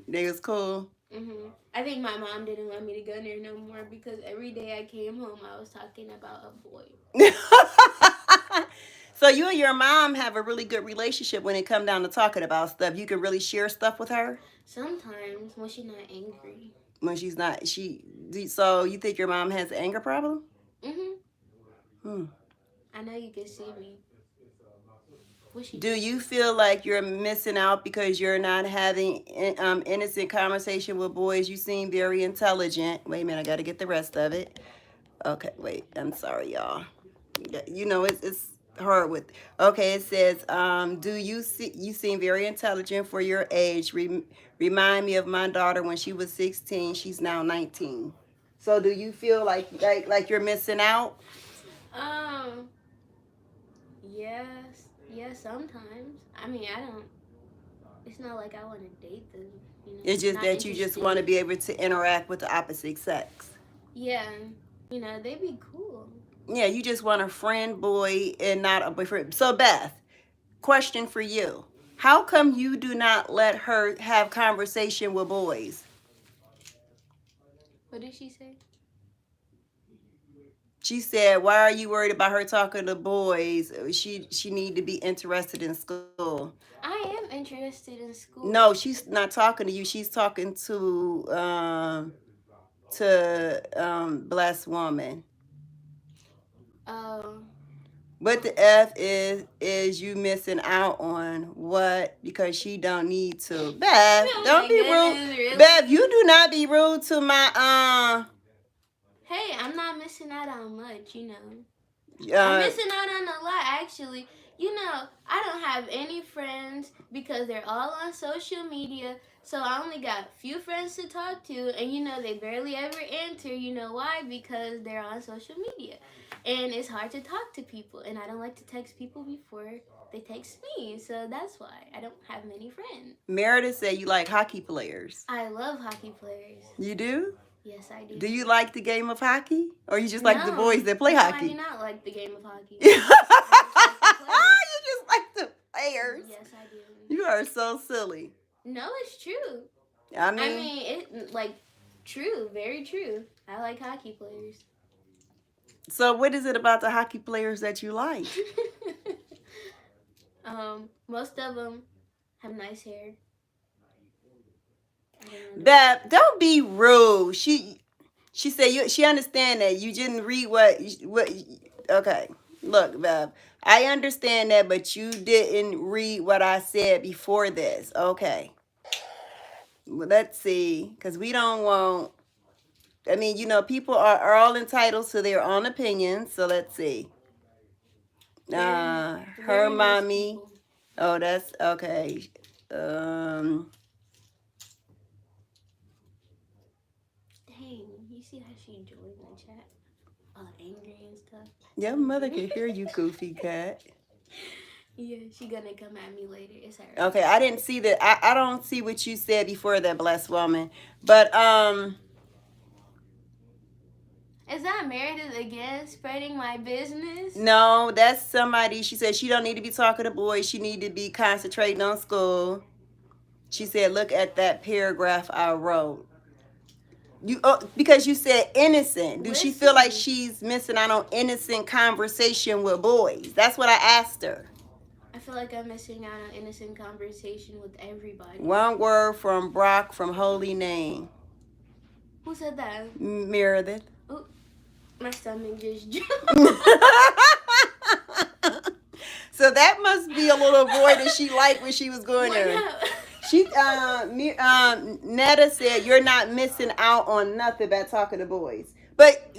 They was cool. I think my mom didn't want me to go there no more because every day I came home, I was talking about a boy. So you and your mom have a really good relationship when it come down to talking about stuff. You can really share stuff with her Sometimes when she's not angry. when she's not. So you think your mom has an anger problem? Mhm. Hmm. I know you can see me. What she Do you feel like you're missing out because you're not having innocent conversation with boys? You seem very intelligent. Wait a minute, I got to get the rest of it. Okay, wait. I'm sorry, y'all. You know, it's hard with. Okay, it says, do you seem very intelligent for your age. Remind me of my daughter when she was 16. She's now 19. So do you feel like you're missing out? Um. Yes. Yes. Sometimes. I mean, I don't. It's not like I want to date them. You know. It's just Not that you just interested. want to be able to interact with the opposite sex. Yeah. You know, they be cool. Yeah, you just want a friend boy and not a boyfriend. So Beth, question for you. How come you do not let her have conversation with boys? What did she say? She said, "Why are you worried about her talking to boys? She need to be interested in school." I am interested in school. No, she's not talking to you. She's talking to blessed woman. Oh. What the F is you missing out on what because she don't need to. Bev, Oh don't my be goodness, rude. really? Bev, you do not be rude to my Hey, I'm not missing out on much, you know. I'm uh missing out on a lot, actually. You know, I don't have any friends because they're all on social media. So I only got few friends to talk to, and you know they barely ever answer. You know why? Because they're on social media, and it's hard to talk to people. And I don't like to text people before they text me, so that's why I don't have many friends. Meredith said you like hockey players. I love hockey players. You do? Yes, I do. Do you like the game of hockey? Or you just like the No. boys that play No, hockey? I do not like the game of hockey. You I just like the players. Yes, I do. You are so silly. No, it's true. I I mean, mean, it like true, very true. I like hockey players. so what is it about the hockey players that you like? Most of them have nice hair. Beth, don't be rude. She said she understand that you didn't read what. Okay, look, Beth, I understand that, but you didn't read what I said before this. Okay, well, let's see, because we don't want. I mean, you know, people are all entitled to their own opinions. So let's see. Her Very nice mommy. people. Oh, that's okay. Dang, you see how she joined the chat? All angry and stuff. Your mother can hear you, goofy cat. Yeah, she gonna come at me later. It's alright. Okay, I didn't see that. I don't see what you said before that, blessed woman. But Is that Meredith again spreading my business? no, that's somebody. She said she don't need to be talking to boys. She need to be concentrating on school. She said, look at that paragraph I wrote. You because you said innocent. Do she feel like Listen. she's missing out on innocent conversation with boys? That's what I asked her. I feel like I'm missing out on innocent conversation with everybody. One word from Brock from Holy Name. Who said that? Meredith. Oh, my stomach just So that must be a little boy that she liked when she was going there. She Netta said you're not missing out on nothing by talking to boys. But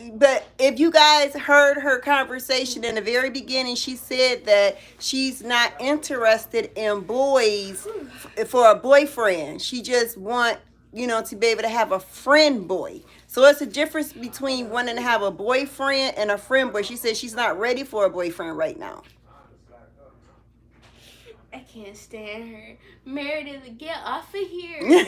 if you guys heard her conversation in the very beginning, she said that she's not interested in boys for a boyfriend. She just want, to be able to have a friend boy. So it's a difference between wanting to have a boyfriend and a friend boy. She said she's not ready for a boyfriend right now. I can't stand her. Meredith, get off of here.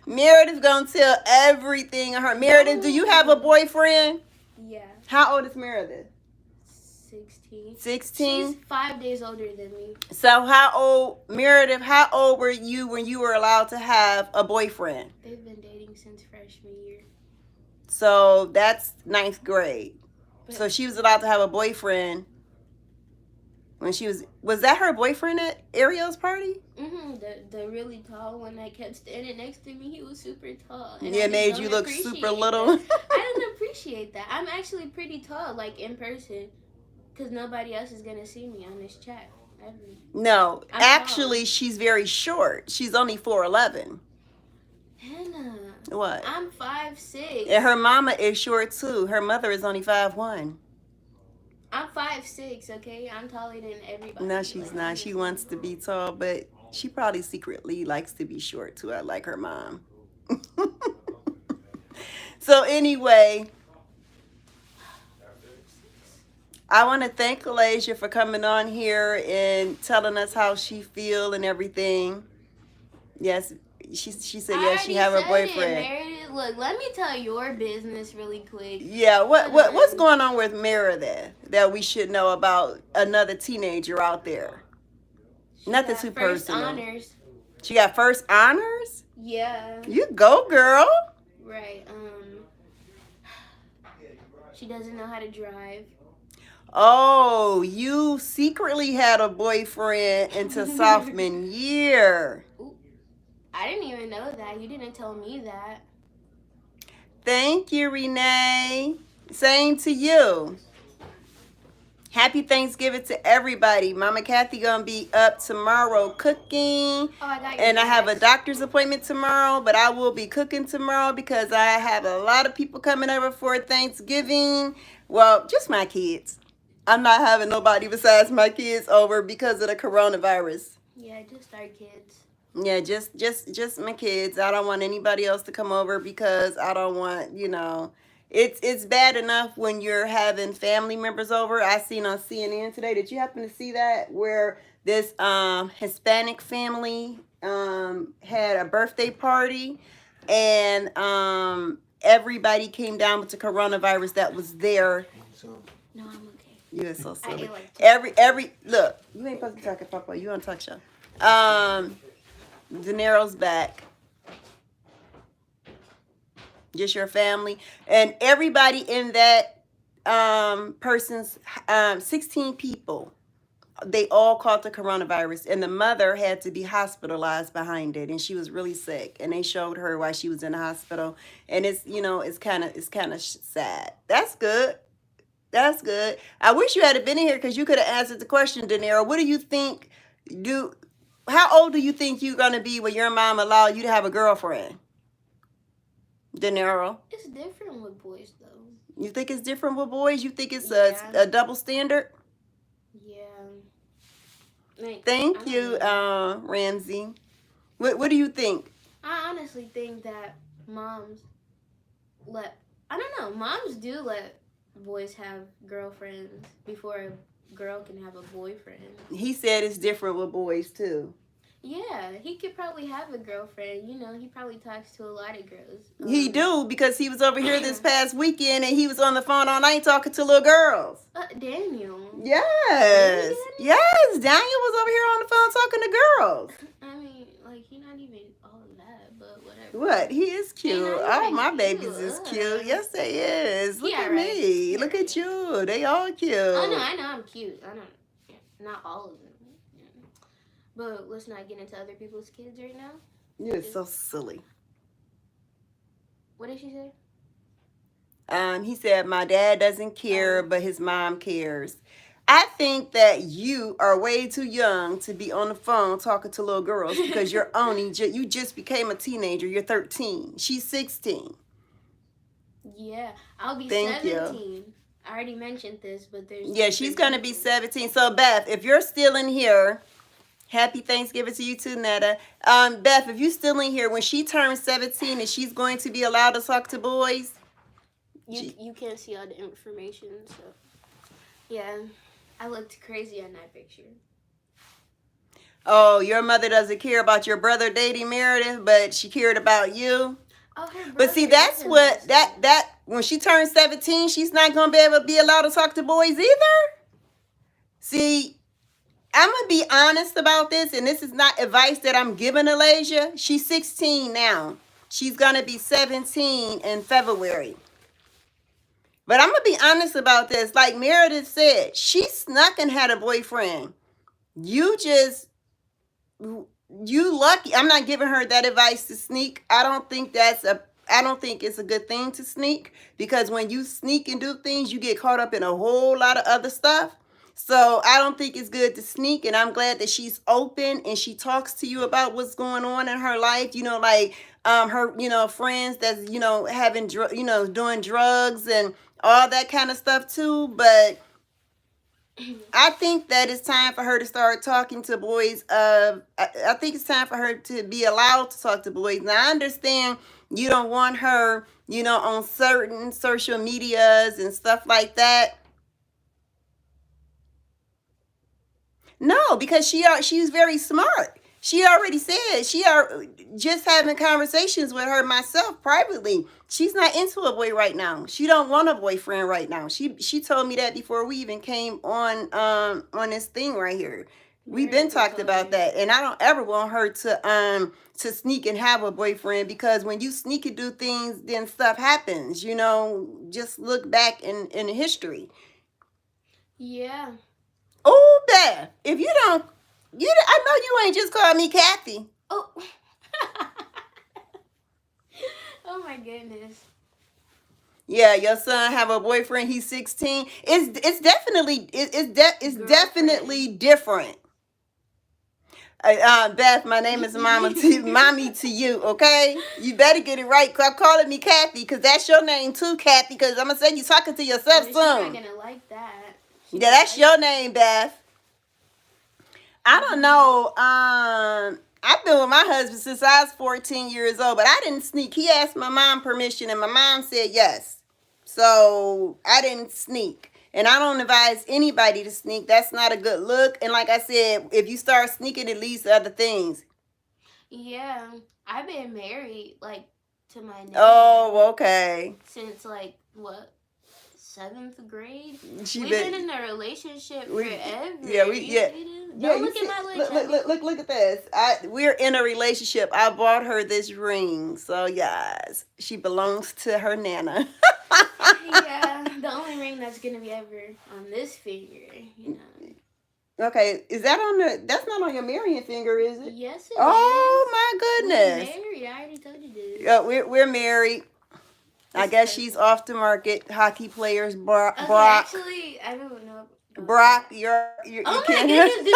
Meredith's gonna tell everything of her. Meredith, do you have a boyfriend? Yeah. How old is Meredith? 16. 16? She's 5 days older than me. So Meredith, how old were you when you were allowed to have a boyfriend? They've been dating since freshman year. So that's 9th grade. So she was allowed to have a boyfriend when she was that her boyfriend at Ariel's party? The really tall one that kept standing next to me, he was super tall. And yeah, made you look super little. I didn't appreciate that. I'm actually pretty tall, like in person, because nobody else is gonna see me on this chat ever. No, actually, she's very short. She's only 4'11". Hannah. What? I'm 5'6". And her mama is short too. Her mother is only 5'1". I'm 5'6", okay? I'm taller than everybody. No, she's not. She wants to be tall, but she probably secretly likes to be short too. I like her mom. So anyway, I want to thank ALAYSIA for coming on here and telling us how she feel and everything. Yes, she said yes, she have a boyfriend. Meredith, look, let me tell your business really quick. Yeah, what's going on with Meredith that we should know about another teenager out there? Nothing too personal. Honors. She got first honors? Yeah. You go, girl. Right. She doesn't know how to drive. Oh, you secretly had a boyfriend into sophomore year. Ooh, I didn't even know that. You didn't tell me that. Thank you, Renee. Same to you. Happy Thanksgiving to everybody. Mama Kathy gonna be up tomorrow cooking. And I have a doctor's appointment tomorrow, but I will be cooking tomorrow because I have a lot of people coming over for Thanksgiving. Well, just my kids. I'm not having nobody besides my kids over because of the coronavirus. Yeah, just our kids. Yeah, just my kids. I don't want anybody else to come over because I don't want, it's bad enough when you're having family members over. I seen on CNN today. Did you happen to see that where this Hispanic family had a birthday party and everybody came down with the coronavirus that was there. No, I'm okay. You're so silly. I like every look, you ain't supposed to be talking, Papa. You on talk show. De Niro's back. Just your family and everybody in that person's 16 people. They all caught the coronavirus, and the mother had to be hospitalized behind it, and she was really sick. And they showed her why she was in the hospital, and it's it's kind of sad. That's good. That's good. I wish you had been in here because you could have answered the question, De Niro. What do you think? How old do you think you're gonna be when your mom allowed you to have a girlfriend? De Niro. It's different with boys, though. You think it's different with boys? You think it's a double standard? Yeah. Thank you, Ramsey. What do you think? I honestly think that moms moms do let boys have girlfriends before a girl can have a boyfriend. He said it's different with boys, too. Yeah, he could probably have a girlfriend. He probably talks to a lot of girls. He do, because he was over here this past weekend and he was on the phone all night talking to little girls. Daniel. Yes. Yes, Daniel was over here on the phone talking to girls. I mean, he's not even all of that, but whatever. What? He is cute. Ain't not All even my cute. babies is cute. Yes, they is. Look Yeah, at right. me. Yeah, Look at right. you. They all cute. Oh no, I know I'm cute. I don't. Yeah, not all of them. Yeah. But let's not get into other people's kids right now. You're so silly. What did she say? He said my dad doesn't care, but his mom cares. I think that you are way too young to be on the phone talking to little girls because you're you just became a teenager. You're 13. She's 16. Yeah, I'll be Thank 17. you. I already mentioned this, but there's Yeah, she's gonna be 17. So Beth, if you're still in here, happy Thanksgiving to you too, Netta. Beth, if you're still in here, when she turns 17, is she's going to be allowed to talk to boys? You can't see all the information, so yeah, I looked crazy on that picture. Oh, your mother doesn't care about your brother dating Meredith, but she cared about you. Oh, her But see, that's what that when she turns 17, she's not gonna be allowed to talk to boys either. See, I'm gonna be honest about this, and this is not advice that I'm giving ALAYSIA. She's 16 now. She's gonna be 17 in February. But I'm gonna be honest about this. Like Meredith said, she snuck and had a boyfriend. You lucky. I'm not giving her that advice to sneak. I don't think it's a good thing to sneak, because when you sneak and do things, you get caught up in a whole lot of other stuff. So I don't think it's good to sneak, and I'm glad that she's open and she talks to you about what's going on in her life. Like her friends that's having doing drugs and all that kind of stuff too. But I think that it's time for her to start talking to boys. I think it's time for her to be allowed to talk to boys. Now, I understand you don't want her, on certain social medias and stuff like that. No, because she's very smart. She already said just having conversations with her myself privately. She's not into a boy right now. She don't want a boyfriend right now. She told me that before we even came on this thing right here. We've been talked about that, and I don't ever want her to sneak and have a boyfriend, because when you sneak and do things, then stuff happens. Just look back in history. Yeah. Oh, Beth, if you don't, I know you ain't just called me Kathy. Oh. Oh my goodness. Yeah, your son have a boyfriend. He's 16. It's definitely different. Beth, my name is mommy to you. Okay, you better get it right. Stop calling me Kathy, because that's your name too, Kathy. Because I'm gonna say you talking to yourself soon. She's not gonna like that. Yeah, that's your name, Beth. I don't know. I've been with my husband since I was 14 years old, but I didn't sneak. He asked my mom permission, and my mom said yes. So I didn't sneak. And I don't advise anybody to sneak. That's not a good look. And like I said, if you start sneaking, it leads to other things. Yeah, I've been married to my neighbor. Oh, okay. Since 7th grade. We've been in a relationship forever. Don't look at my look at this. We're in a relationship. I bought her this ring, so yes, she belongs to her nana. Yeah, the only ring that's gonna be ever on this finger, Okay, is that that's not on your marrying finger, is it? Yes, it is. Oh my goodness. We're married. I already told you this. Yeah, we're married. I guess she's off the market. Hockey players, Brock. Actually, I don't know. Brock, you oh can't. My goodness,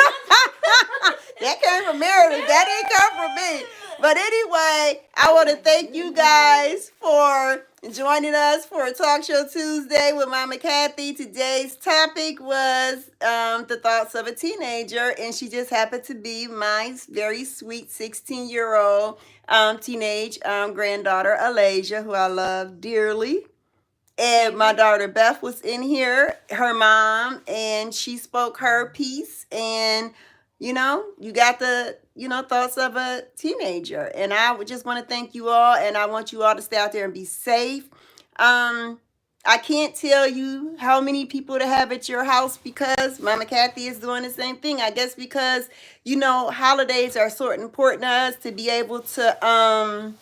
that came from Meredith. That didn't come from me. But anyway, I want to thank you guys for joining us for Talk Show Tuesday with Mama Kathy. Today's topic was the thoughts of a teenager, and she just happened to be my very sweet 16-year-old teenage granddaughter, ALAYSIA, who I love dearly. And my daughter Beth was in here, her mom, and she spoke her piece. And, you got the, thoughts of a teenager. And I would just want to thank you all. And I want you all to stay out there and be safe. I can't tell you how many people to have at your house, because Mama Kathy is doing the same thing. I guess because, holidays are sort of important to us to be able to,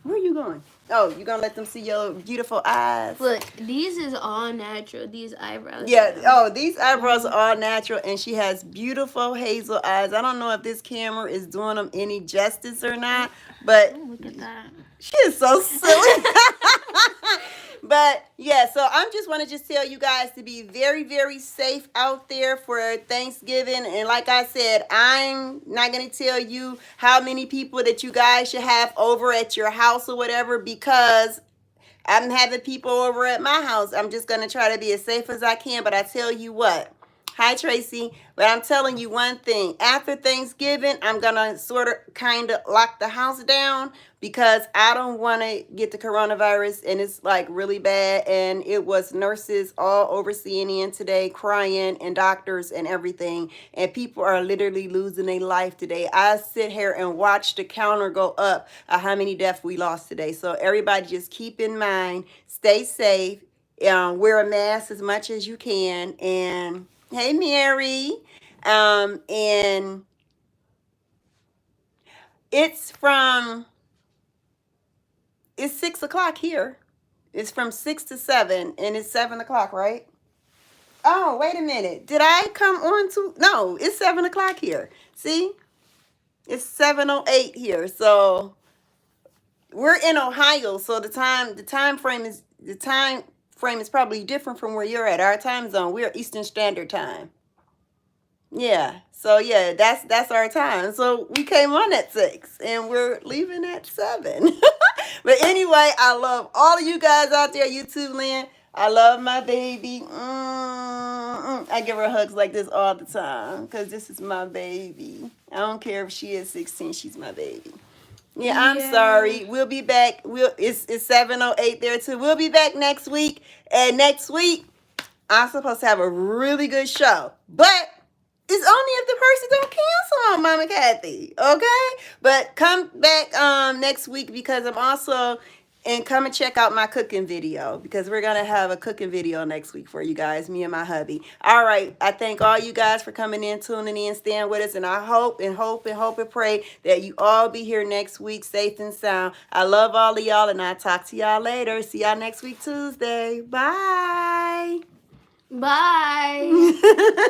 Where are you going? Oh, you gonna let them see your beautiful eyes? Look, these is all natural. These eyebrows. Yeah. Oh, these eyebrows are all natural, and she has beautiful hazel eyes. I don't know if this camera is doing them any justice or not, but Oh, look at that. she is so silly. But yeah, so I'm just want to just tell you guys to be very, very safe out there for Thanksgiving. And like I said, I'm not going to tell you how many people that you guys should have over at your house or whatever, because I'm having people over at my house. I'm just going to try to be as safe as I can. But I tell you what. Hi, Tracy. But I'm telling you one thing. After Thanksgiving, I'm going to sort of kind of lock the house down because I don't want to get the coronavirus, and it's like really bad. And it was nurses all over CNN today crying, and doctors and everything. And people are literally losing their life today. I sit here and watch the counter go up of how many deaths we lost today. So everybody just keep in mind, stay safe, wear a mask as much as you can. And hey, Mary. And it's 6 o'clock here. It's from 6 to 7, and it's 7 o'clock, right? Oh, wait a minute. Did I come on to? No, it's 7 o'clock here. See, it's 7:08 here. So we're in Ohio. So the time frame is probably different from where you're at. Our time zone. We're Eastern Standard Time. Yeah. So yeah, that's our time. So we came on at 6 and we're leaving at 7. But anyway, I love all of you guys out there, YouTube land. I love my baby. I give her hugs like this all the time because this is my baby. I don't care if she is 16, she's my baby. Yeah, I'm sorry. We'll be back. It's 7:08 there too. We'll be back next week. And next week, I'm supposed to have a really good show. But it's only if the person don't cancel on Mama Kathy, okay? But come back next week because I'm also, and come and check out my cooking video because we're going to have a cooking video next week for you guys, me and my hubby. All right, I thank all you guys for coming in, tuning in, staying with us, and I hope and pray that you all be here next week safe and sound. I love all of y'all, and I'll talk to y'all later. See y'all next week, Tuesday. Bye. Bye.